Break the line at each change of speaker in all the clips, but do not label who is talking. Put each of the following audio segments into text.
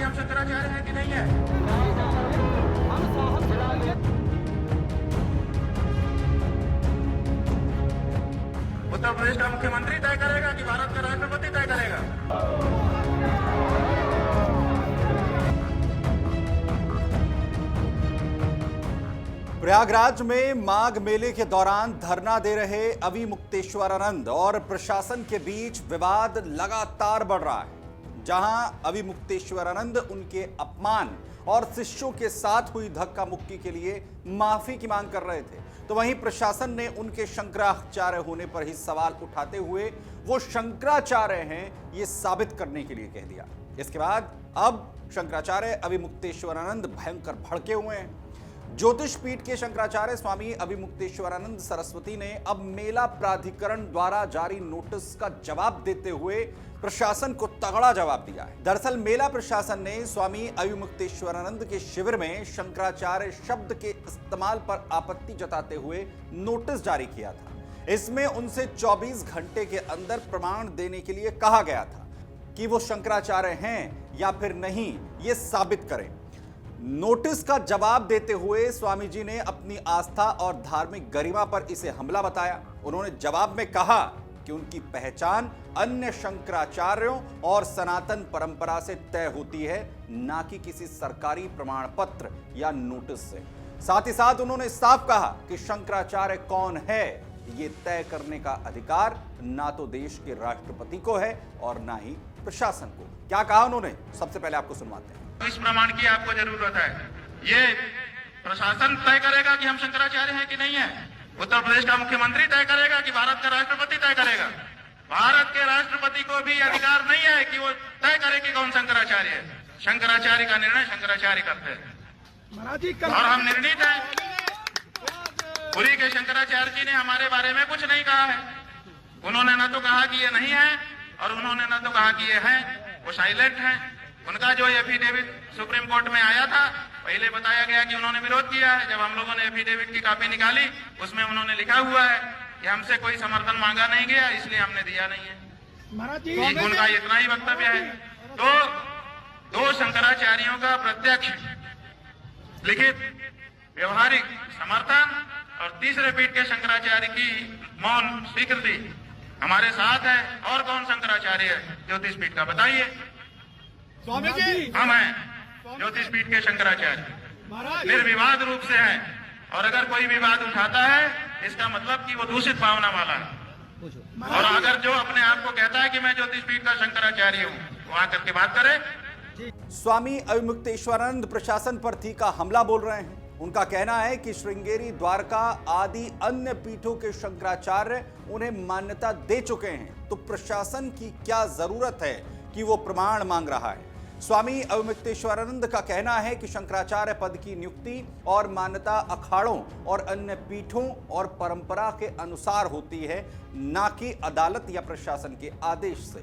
कि हम शंकराचार्य हैं कि नहीं है? उत्तर प्रदेश का मुख्यमंत्री तय करेगा कि भारत का राष्ट्रपति तय करेगा?
प्रयागराज में माघ मेले के दौरान धरना दे रहे अविमुक्तेश्वरानंद और प्रशासन के बीच विवाद लगातार बढ़ रहा है। जहां अविमुक्तेश्वरानंद उनके अपमान और शिष्यों के साथ हुई धक्का मुक्की के लिए माफी की मांग कर रहे थे, तो वहीं प्रशासन ने उनके शंकराचार्य होने पर ही सवाल उठाते हुए वो शंकराचार्य हैं ये साबित करने के लिए कह दिया। इसके बाद अब शंकराचार्य अविमुक्तेश्वरानंद भयंकर भड़के हुए हैं। ज्योतिष पीठ के शंकराचार्य स्वामी अविमुक्तेश्वरानंद सरस्वती ने अब मेला प्राधिकरण द्वारा जारी नोटिस का जवाब देते हुए प्रशासन को तगड़ा जवाब दिया है। दरअसल मेला प्रशासन ने स्वामी अविमुक्तेश्वरानंद के शिविर में शंकराचार्य शब्द के इस्तेमाल पर आपत्ति जताते हुए नोटिस जारी किया था। इसमें उनसे 24 घंटे के अंदर प्रमाण देने के लिए कहा गया था कि वो शंकराचार्य हैं या फिर नहीं, ये साबित करें। नोटिस का जवाब देते हुए स्वामी जी ने अपनी आस्था और धार्मिक गरिमा पर इसे हमला बताया। उन्होंने जवाब में कहा कि उनकी पहचान अन्य शंकराचार्यों और सनातन परंपरा से तय होती है, ना कि किसी सरकारी प्रमाण पत्र या नोटिस से। साथ ही साथ उन्होंने साफ कहा कि शंकराचार्य कौन है ये तय करने का अधिकार ना तो देश के राष्ट्रपति को है और ना ही प्रशासन को। क्या कहा उन्होंने, सबसे पहले आपको सुनवाते हैं।
इस प्रमाण की आपको जरूरत है। ये प्रशासन तय करेगा कि हम शंकराचार्य हैं कि नहीं है। उत्तर प्रदेश का मुख्यमंत्री तय करेगा कि भारत का राष्ट्रपति तय करेगा। भारत के राष्ट्रपति को भी अधिकार नहीं है कि वो तय करे कि कौन शंकराचार्य है। शंकराचार्य का निर्णय शंकराचार्य करते हैं और हम निर्णित हैं। पुरी के शंकराचार्य जी ने हमारे बारे में कुछ नहीं कहा है। उन्होंने न तो कहा कि ये नहीं है और उन्होंने न तो कहा कि ये है। वो साइलेंट है। उनका जो एफिडेविट सुप्रीम कोर्ट में आया था, पहले बताया गया कि उन्होंने विरोध किया है। जब हम लोगों ने एफिडेविट की कॉपी निकाली, उसमें उन्होंने लिखा हुआ है कि हमसे कोई समर्थन मांगा नहीं गया, इसलिए हमने दिया नहीं है। उनका इतना ही वक्तव्य है। तो दो शंकराचार्यों का प्रत्यक्ष लिखित व्यवहारिक समर्थन और तीसरे पीठ के शंकराचार्य की मौन स्वीकृति हमारे साथ है। और कौन शंकराचार्य है ज्योतिष पीठ का, बताइए।
स्वामी जी
हम हैं ज्योतिष पीठ के शंकराचार्य, निर्विवाद रूप से हैं। और अगर कोई विवाद उठाता है, इसका मतलब कि वो दूषित भावना वाला है। और अगर जो अपने आप को कहता है कि मैं ज्योतिष पीठ का शंकराचार्य हूँ, वो आकर के बात करे।
स्वामी अविमुक्तेश्वरानंद प्रशासन पर तीखा हमला बोल रहे हैं। उनका कहना है कि श्रृंगेरी, द्वारका आदि अन्य पीठों के शंकराचार्य उन्हें मान्यता दे चुके हैं, तो प्रशासन की क्या जरूरत है कि वो प्रमाण मांग रहा है। स्वामी अविमुक्तेश्वरानंद का कहना है कि शंकराचार्य पद की नियुक्ति और मान्यता अखाड़ों और अन्य पीठों और परंपरा के अनुसार होती है, ना कि अदालत या प्रशासन के आदेश से।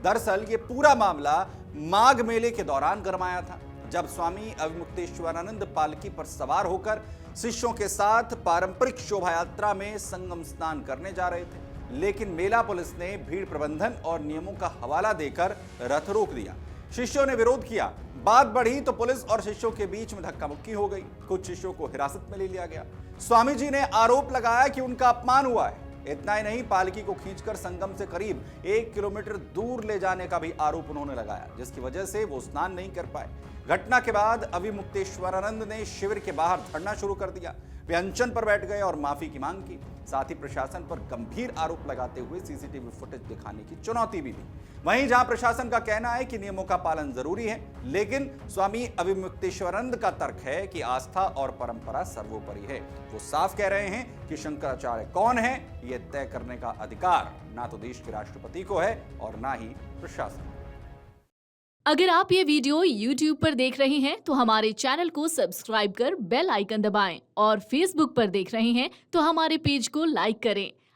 दरअसल ये पूरा मामला माघ मेले के दौरान गरमाया था, जब स्वामी अविमुक्तेश्वरानंद पालकी पर सवार होकर शिष्यों के साथ पारंपरिक शोभा यात्रा में संगम स्नान करने जा रहे थे। लेकिन मेला पुलिस ने भीड़ प्रबंधन और नियमों का हवाला देकर रथ रोक दिया। शिष्यों ने विरोध किया। बात बढ़ी तो पुलिस और शिष्यों के बीच में धक्का मुक्की हो गई। कुछ शिष्यों को हिरासत में ले लिया गया। स्वामी जी ने आरोप लगाया कि उनका अपमान हुआ है। इतना ही नहीं, पालकी को खींचकर संगम से करीब 1 किलोमीटर दूर ले जाने का भी आरोप उन्होंने लगाया, जिसकी वजह से वो स्नान नहीं कर पाए। घटना के बाद अविमुक्तेश्वरानंद ने शिविर के बाहर धरना शुरू कर दिया। वे अनशन पर बैठ गए और माफी की मांग की। साथ ही प्रशासन पर गंभीर आरोप लगाते हुए सीसीटीवी फुटेज दिखाने की चुनौती भी दी। वहीं जहां प्रशासन का कहना है कि नियमों का पालन जरूरी है, लेकिन स्वामी अविमुक्तेश्वरानंद का तर्क है कि आस्था और परंपरा सर्वोपरि है। वो साफ कह रहे हैं कि शंकराचार्य कौन है यह तय करने का अधिकार ना तो देश के राष्ट्रपति को है और ना ही प्रशासन।
अगर आप ये वीडियो YouTube पर देख रहे हैं तो हमारे चैनल को सब्सक्राइब कर बेल आइकन दबाएं और Facebook पर देख रहे हैं तो हमारे पेज को लाइक करें।